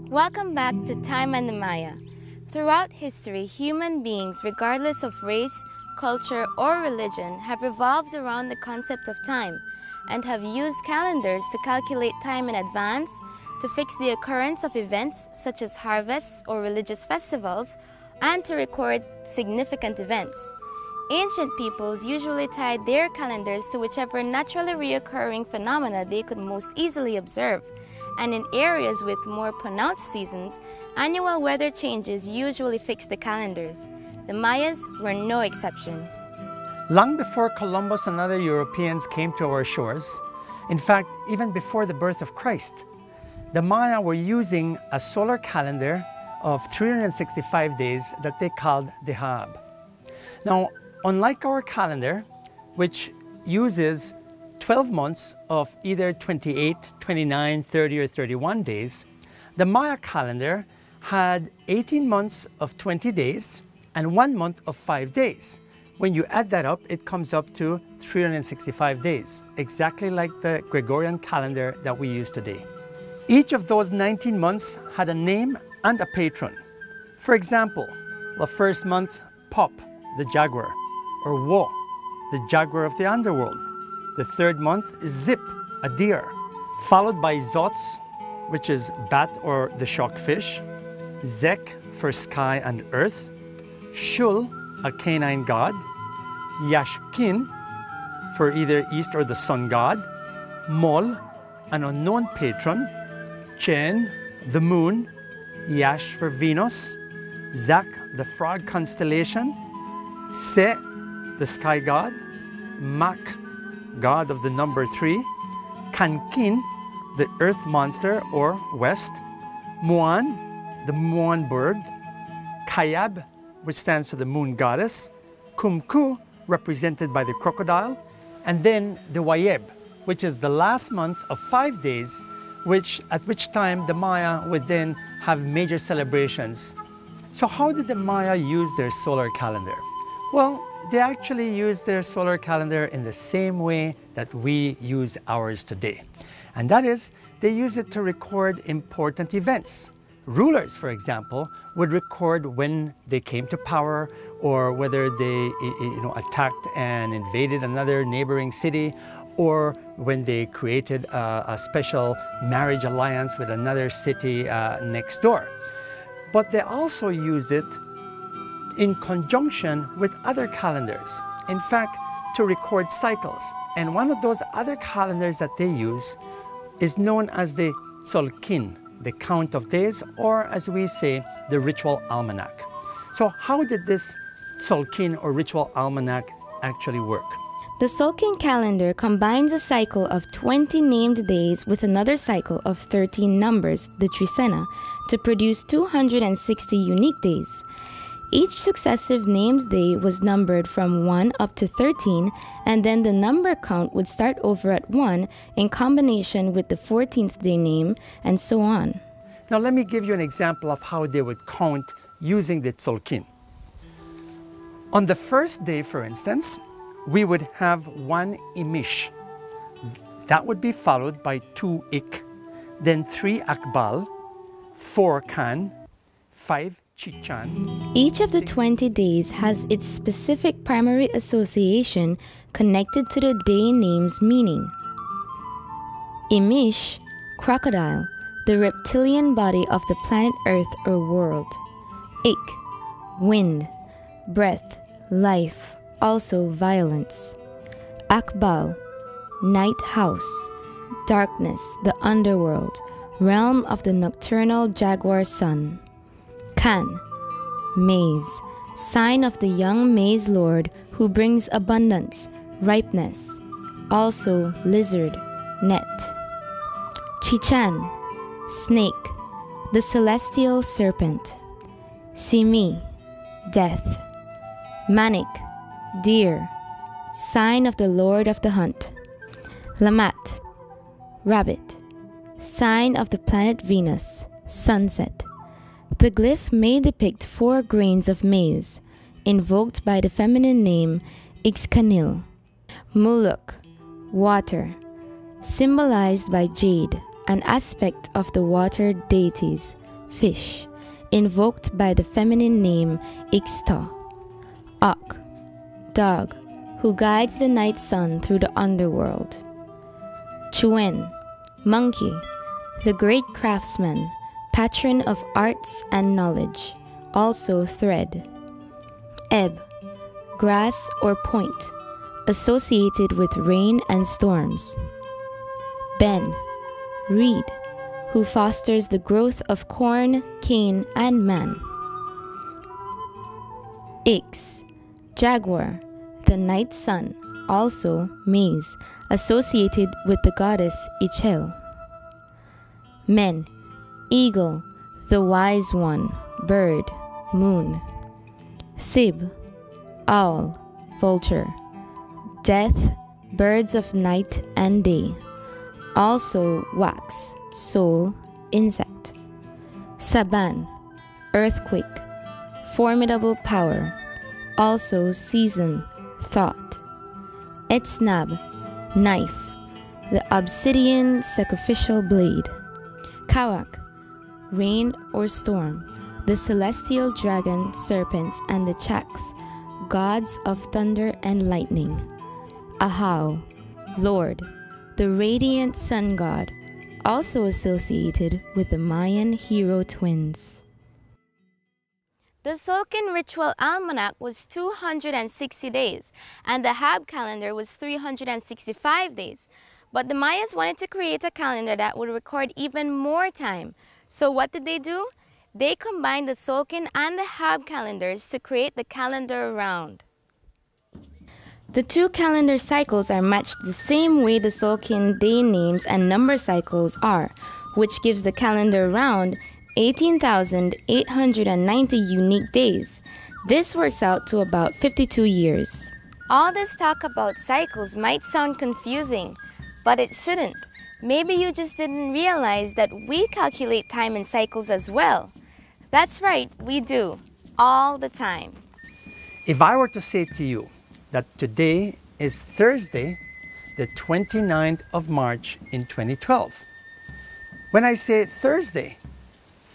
Welcome back to Time and the Maya. Throughout history, human beings, regardless of race, culture, or religion, have revolved around the concept of time and have used calendars to calculate time in advance, to fix the occurrence of events such as harvests or religious festivals, and to record significant events. Ancient peoples usually tied their calendars to whichever naturally reoccurring phenomena they could most easily observe, and in areas with more pronounced seasons, annual weather changes usually fixed the calendars. The Mayas were no exception. Long before Columbus and other Europeans came to our shores, in fact, even before the birth of Christ, the Maya were using a solar calendar of 365 days that they called the Hab. Now, unlike our calendar, which uses 12 months of either 28, 29, 30, or 31 days, the Maya calendar had 18 months of 20 days and 1 month of 5 days. When you add that up, it comes up to 365 days, exactly like the Gregorian calendar that we use today. Each of those 19 months had a name and a patron. For example, the first month, Pop, the jaguar, or Wo, the jaguar of the underworld. The third month is Zip, a deer, followed by Zots, which is bat or the shockfish, Zek for sky and earth, Shul, a canine god, Yashkin for either east or the sun god, Mol, an unknown patron, Chen, the moon, Yash for Venus, Zak, the frog constellation, Se, the sky god, Mak, god of the number 3, Kankin, the earth monster or west, Muan, the Muan bird, Kayab, which stands for the moon goddess, Kumku, represented by the crocodile, and then the Wayeb, which is the last month of 5 days, at which time the Maya would then have major celebrations. So how did the Maya use their solar calendar? Well, they actually used their solar calendar in the same way that we use ours today. And that is, they use it to record important events. Rulers, for example, would record when they came to power or whether they attacked and invaded another neighboring city, or when they created a special marriage alliance with another city next door. But they also used it in conjunction with other calendars, in fact, to record cycles. And one of those other calendars that they use is known as the Tzolkin, the count of days, or as we say, the ritual almanac. So how did this Tzolkin or ritual almanac actually work? The Tzolkin calendar combines a cycle of 20 named days with another cycle of 13 numbers, the Trisena, to produce 260 unique days. Each successive named day was numbered from 1 up to 13, and then the number count would start over at 1 in combination with the 14th day name, and so on. Now let me give you an example of how they would count using the Tzolkin. On the first day, for instance, we would have 1 Imish. That would be followed by 2 Ik, then 3 Akbal, 4 Kan, 5 Chichan. Each of the 20 days has its specific primary association connected to the day name's meaning. Imish, crocodile, the reptilian body of the planet Earth or world. Ik, wind, breath, life, also violence. Akbal, night house, darkness, the underworld, realm of the nocturnal jaguar sun. Kan, maize, sign of the young maize lord who brings abundance, ripeness, also lizard, net. Chichan, snake, the celestial serpent. Simi, death. Manik, deer, sign of the lord of the hunt. Lamat, rabbit, sign of the planet Venus, sunset. The glyph may depict 4 grains of maize, invoked by the feminine name Ixkanil. Muluk, water, symbolized by jade, an aspect of the water deities, fish, invoked by the feminine name Ixta. Ak, dog, who guides the night sun through the underworld. Chuen, monkey, the great craftsman, patron of arts and knowledge, also thread. Eb, grass or point, associated with rain and storms. Ben, reed, who fosters the growth of corn, cane, and man. Ix, jaguar, the night sun, also maize, associated with the goddess Ichel. Men, eagle, the wise one, bird, moon. Sib, owl, vulture. Death, birds of night and day. Also wax, soul, insect. Saban, earthquake, formidable power. Also season, thought. Etsnab, knife, the obsidian sacrificial blade. Kawak, rain or storm, the celestial dragon, serpents, and the chaks, gods of thunder and lightning. Ahau, Lord, the radiant sun god, also associated with the Mayan hero twins. The Tzolk'in ritual almanac was 260 days, and the Hab calendar was 365 days. But the Mayas wanted to create a calendar that would record even more time. So what did they do? They combined the Tzolk'in and the Hab calendars to create the calendar round. The two calendar cycles are matched the same way the Tzolk'in day names and number cycles are, which gives the calendar round 18,890 unique days. This works out to about 52 years. All this talk about cycles might sound confusing, but it shouldn't. Maybe you just didn't realize that we calculate time in cycles as well. That's right, we do, all the time. If I were to say to you that today is Thursday, the 29th of March in 2012. When I say Thursday,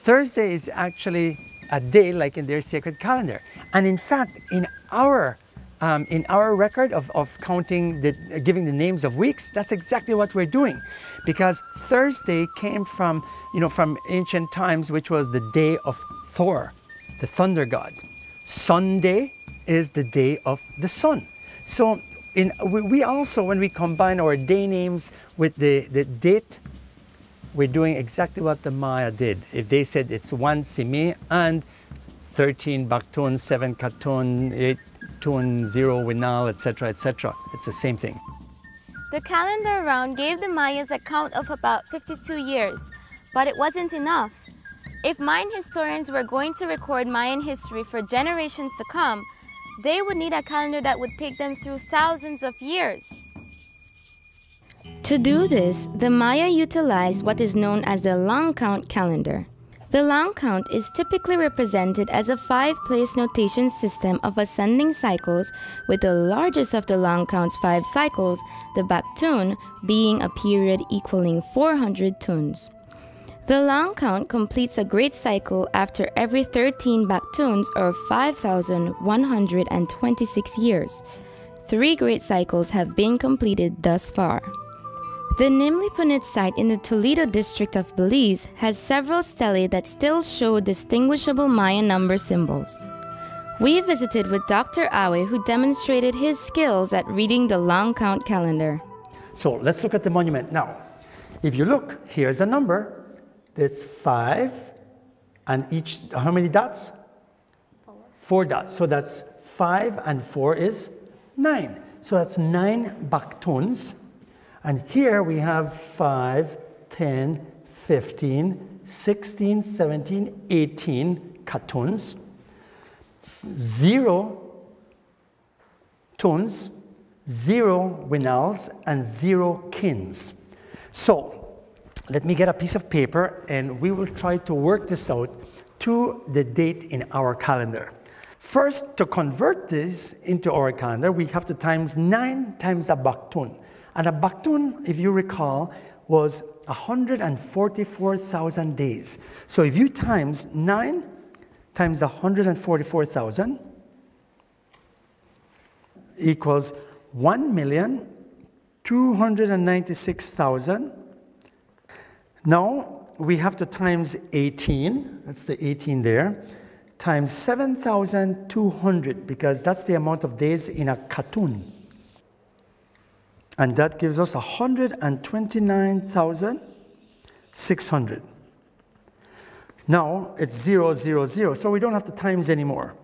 Thursday is actually a day like in their sacred calendar. And in fact, in our record of counting, giving the names of weeks, that's exactly what we're doing. Because Thursday came from ancient times, which was the day of Thor, the thunder god. Sunday is the day of the sun. So we also, when we combine our day names with the date, we're doing exactly what the Maya did. If they said it's 1 Simi and 13 Baktun, 7 Katun, 8 Tun, 0 Winal, etc., etc., it's the same thing. The calendar round gave the Mayas a count of about 52 years, but it wasn't enough. If Mayan historians were going to record Mayan history for generations to come, they would need a calendar that would take them through thousands of years. To do this, the Maya utilized what is known as the long count calendar. The long count is typically represented as a 5-place notation system of ascending cycles, with the largest of the long count's 5 cycles, the Baktun, being a period equaling 400 tuns. The long count completes a great cycle after every 13 Baktuns, or 5,126 years. 3 great cycles have been completed thus far. The Nimli Punit site in the Toledo district of Belize has several stelae that still show distinguishable Mayan number symbols. We visited with Dr. Awe, who demonstrated his skills at reading the long count calendar. So let's look at the monument now. If you look, here's a number. There's 5, and each, how many dots? 4 dots. So that's 5 and 4 is 9. So that's 9 Baktuns. And here we have 5, 10, 15, 16, 17, 18 Katuns, 0 Tuns, 0 Winals, and 0 Kins. So let me get a piece of paper and we will try to work this out to the date in our calendar. First, to convert this into our calendar, we have to times 9 times a Baktun. And a Baktun, if you recall, was 144,000 days. So if you times 9 times 144,000 equals 1,296,000. Now we have to times 18, that's the 18 there, times 7,200, because that's the amount of days in a cartoon. And that gives us 129,600. Now it's 0, 0, 0, so we don't have to times anymore.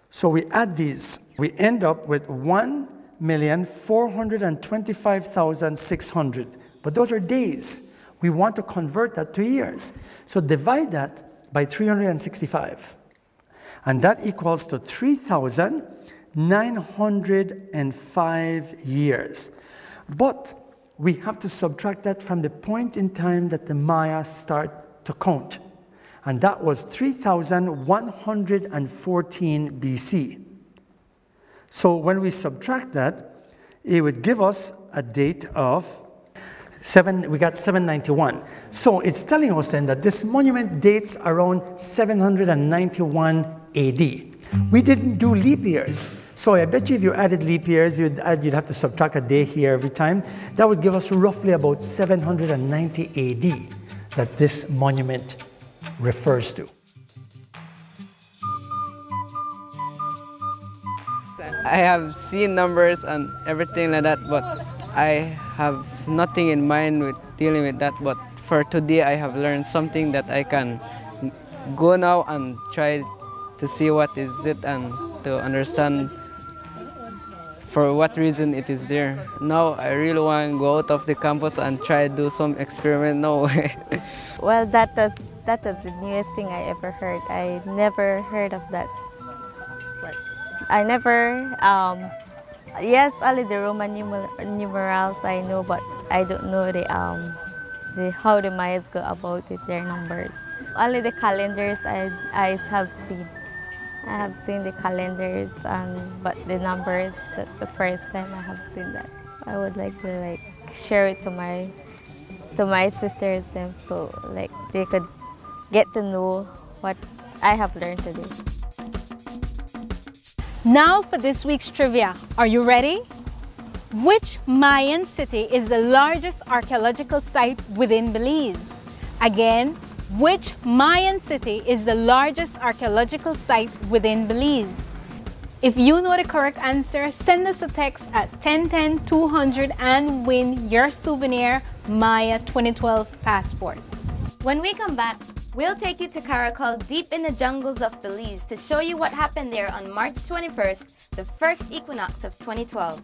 So we add these. We end up with 1,425,600. But those are days. We want to convert that to years. So divide that by 365. And that equals to 3,905 years. But we have to subtract that from the point in time that the Maya start to count. And that was 3,114 BC. So when we subtract that, it would give us a date of we got 791. So it's telling us then that this monument dates around 791 AD. We didn't do leap years. So I bet you if you added leap years, you'd have to subtract a day here every time. That would give us roughly about 790 AD that this monument refers to. I have seen numbers and everything like that, but I have nothing in mind with dealing with that. But for today, I have learned something that I can go now and try to see what is it and to understand for what reason it is there. Now I really want to go out of the campus and try to do some experiment now. Well, that was the newest thing I ever heard. I never heard of that. I never, yes, only the Roman numerals I know, but I don't know how the Mayas go about with their numbers. Only the calendars I have seen. I have seen the calendars, but the numbers, that's the first time I have seen that. I would like to share it to my sisters, them, so they could get to know what I have learned today. Now for this week's trivia. Are you ready? Which Mayan city is the largest archaeological site within Belize? Again, which Mayan city is the largest archaeological site within Belize? If you know the correct answer, send us a text at 1010-200 and win your souvenir Maya 2012 passport. When we come back, we'll take you to Caracol deep in the jungles of Belize to show you what happened there on March 21st, the first equinox of 2012.